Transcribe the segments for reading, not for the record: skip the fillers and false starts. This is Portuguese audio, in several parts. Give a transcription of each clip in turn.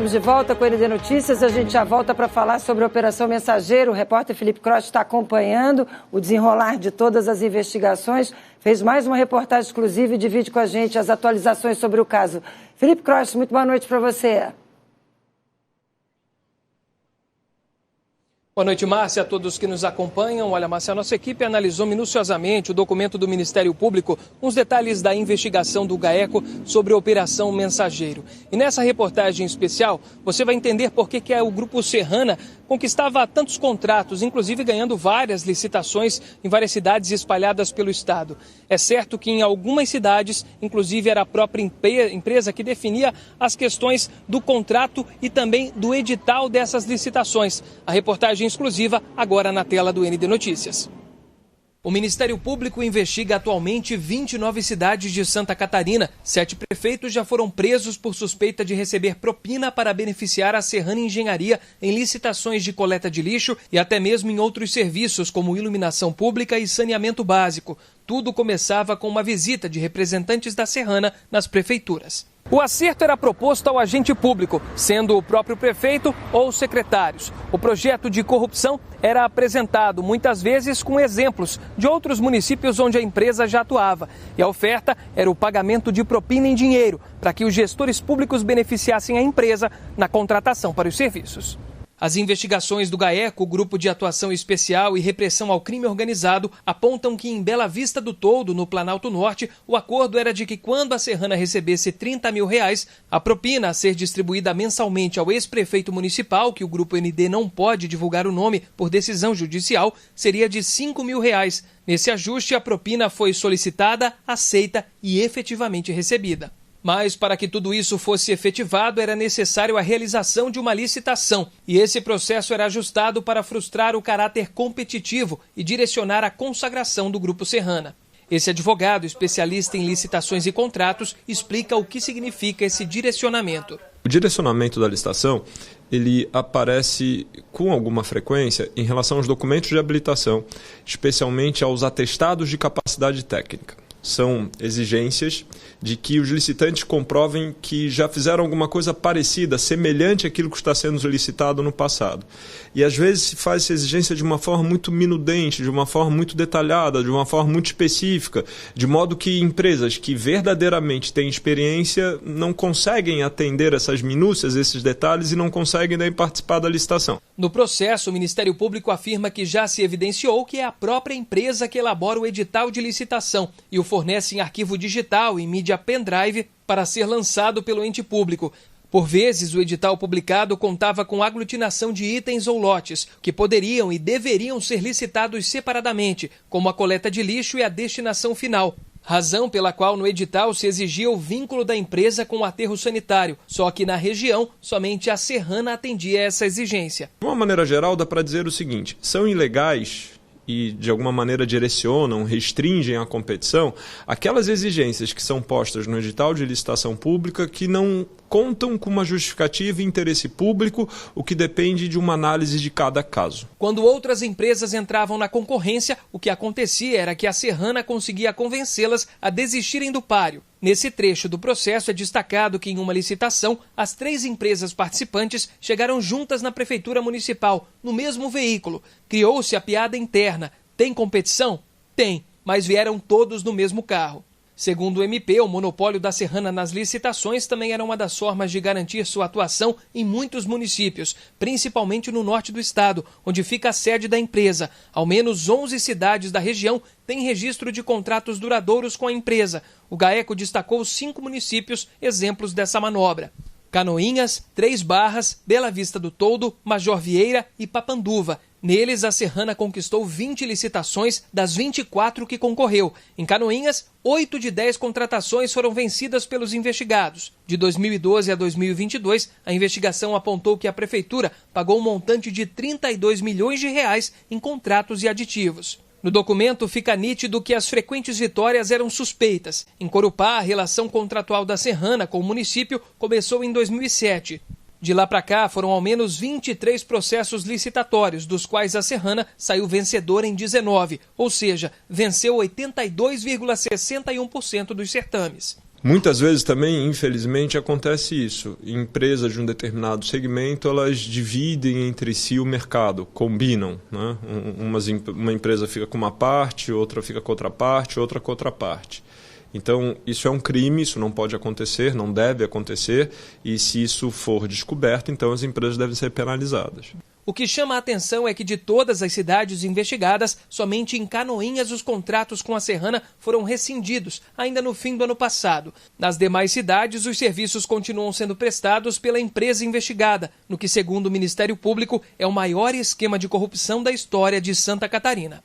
Estamos de volta com o ND Notícias. A gente já volta para falar sobre a Operação Mensageiro. O repórter Felipe Cross está acompanhando o desenrolar de todas as investigações. Fez mais uma reportagem exclusiva e divide com a gente as atualizações sobre o caso. Felipe Cross, muito boa noite para você. Boa noite, Márcia, a todos que nos acompanham. Olha, Márcia, a nossa equipe analisou minuciosamente o documento do Ministério Público com os detalhes da investigação do GAECO sobre a Operação Mensageiro. E nessa reportagem especial, você vai entender por que o Grupo Serrana conquistava tantos contratos, inclusive ganhando várias licitações em várias cidades espalhadas pelo estado. É certo que em algumas cidades, inclusive era a própria empresa que definia as questões do contrato e também do edital dessas licitações. A reportagem exclusiva agora na tela do ND Notícias. O Ministério Público investiga atualmente 29 cidades de Santa Catarina. 7 prefeitos já foram presos por suspeita de receber propina para beneficiar a Serrana Engenharia em licitações de coleta de lixo e até mesmo em outros serviços como iluminação pública e saneamento básico. Tudo começava com uma visita de representantes da Serrana nas prefeituras. O acerto era proposto ao agente público, sendo o próprio prefeito ou secretários. O projeto de corrupção era apresentado muitas vezes com exemplos de outros municípios onde a empresa já atuava. E a oferta era o pagamento de propina em dinheiro, para que os gestores públicos beneficiassem a empresa na contratação para os serviços. As investigações do GAECO, Grupo de Atuação Especial e Repressão ao Crime Organizado, apontam que em Bela Vista do Toldo, no Planalto Norte, o acordo era de que quando a Serrana recebesse R$30 mil, a propina a ser distribuída mensalmente ao ex-prefeito municipal, que o Grupo ND não pode divulgar o nome por decisão judicial, seria de R$5 mil. Nesse ajuste, a propina foi solicitada, aceita e efetivamente recebida. Mas para que tudo isso fosse efetivado, era necessário a realização de uma licitação. E esse processo era ajustado para frustrar o caráter competitivo e direcionar a consagração do Grupo Serrana. Esse advogado, especialista em licitações e contratos, explica o que significa esse direcionamento. O direcionamento da licitação, ele aparece com alguma frequência em relação aos documentos de habilitação, especialmente aos atestados de capacidade técnica. São exigências de que os licitantes comprovem que já fizeram alguma coisa parecida, semelhante àquilo que está sendo licitado no passado. E às vezes se faz essa exigência de uma forma muito minudente, de uma forma muito detalhada, de uma forma muito específica, de modo que empresas que verdadeiramente têm experiência não conseguem atender essas minúcias, esses detalhes e não conseguem nem participar da licitação. No processo, o Ministério Público afirma que já se evidenciou que é a própria empresa que elabora o edital de licitação e o fornece em arquivo digital, em mídia pendrive, para ser lançado pelo ente público. Por vezes, o edital publicado contava com aglutinação de itens ou lotes, que poderiam e deveriam ser licitados separadamente, como a coleta de lixo e a destinação final. Razão pela qual no edital se exigia o vínculo da empresa com o aterro sanitário, só que na região somente a Serrana atendia essa exigência. De uma maneira geral, dá para dizer o seguinte: são ilegais e de alguma maneira direcionam, restringem a competição, aquelas exigências que são postas no edital de licitação pública que não contam com uma justificativa e interesse público, o que depende de uma análise de cada caso. Quando outras empresas entravam na concorrência, o que acontecia era que a Serrana conseguia convencê-las a desistirem do páreo. Nesse trecho do processo é destacado que em uma licitação, as 3 empresas participantes chegaram juntas na Prefeitura Municipal, no mesmo veículo. Criou-se a piada interna. Tem competição? Tem, mas vieram todos no mesmo carro. Segundo o MP, o monopólio da Serrana nas licitações também era uma das formas de garantir sua atuação em muitos municípios, principalmente no norte do estado, onde fica a sede da empresa. Ao menos 11 cidades da região têm registro de contratos duradouros com a empresa. O GAECO destacou 5 municípios exemplos dessa manobra: Canoinhas, 3 Barras, Bela Vista do Toldo, Major Vieira e Papanduva. Neles, a Serrana conquistou 20 licitações das 24 que concorreu. Em Canoinhas, 8 de 10 contratações foram vencidas pelos investigados. De 2012 a 2022, a investigação apontou que a Prefeitura pagou um montante de R$32 milhões em contratos e aditivos. No documento fica nítido que as frequentes vitórias eram suspeitas. Em Corupá, a relação contratual da Serrana com o município começou em 2007. De lá para cá, foram ao menos 23 processos licitatórios, dos quais a Serrana saiu vencedora em 19, ou seja, venceu 82,61% dos certames. Muitas vezes também, infelizmente, acontece isso. Empresas de um determinado segmento, elas dividem entre si o mercado, combinam, né? Uma empresa fica com uma parte, outra fica com outra parte, outra com outra parte. Então, isso é um crime, isso não pode acontecer, não deve acontecer, e se isso for descoberto, então as empresas devem ser penalizadas. O que chama a atenção é que de todas as cidades investigadas, somente em Canoinhas os contratos com a Serrana foram rescindidos, ainda no fim do ano passado. Nas demais cidades, os serviços continuam sendo prestados pela empresa investigada, no que, segundo o Ministério Público, é o maior esquema de corrupção da história de Santa Catarina.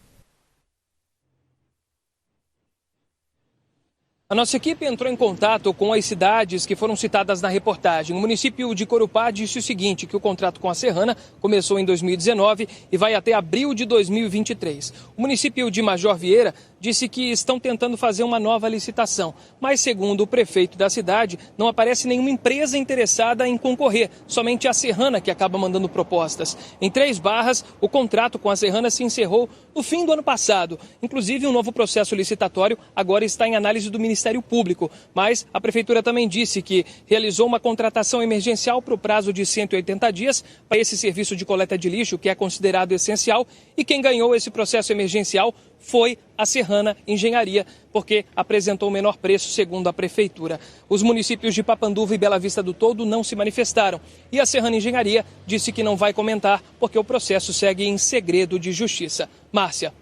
A nossa equipe entrou em contato com as cidades que foram citadas na reportagem. O município de Corupá disse o seguinte, que o contrato com a Serrana começou em 2019 e vai até abril de 2023. O município de Major Vieira disse que estão tentando fazer uma nova licitação, mas segundo o prefeito da cidade, não aparece nenhuma empresa interessada em concorrer, somente a Serrana que acaba mandando propostas. Em Três Barras, o contrato com a Serrana se encerrou no fim do ano passado. Inclusive, um novo processo licitatório agora está em análise do Ministério Público, mas a Prefeitura também disse que realizou uma contratação emergencial para o prazo de 180 dias para esse serviço de coleta de lixo, que é considerado essencial, e quem ganhou esse processo emergencial foi a Serrana Engenharia, porque apresentou o menor preço, segundo a Prefeitura. Os municípios de Papanduva e Bela Vista do Toldo não se manifestaram, e a Serrana Engenharia disse que não vai comentar, porque o processo segue em segredo de justiça. Márcia.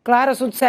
Claro, assunto sério.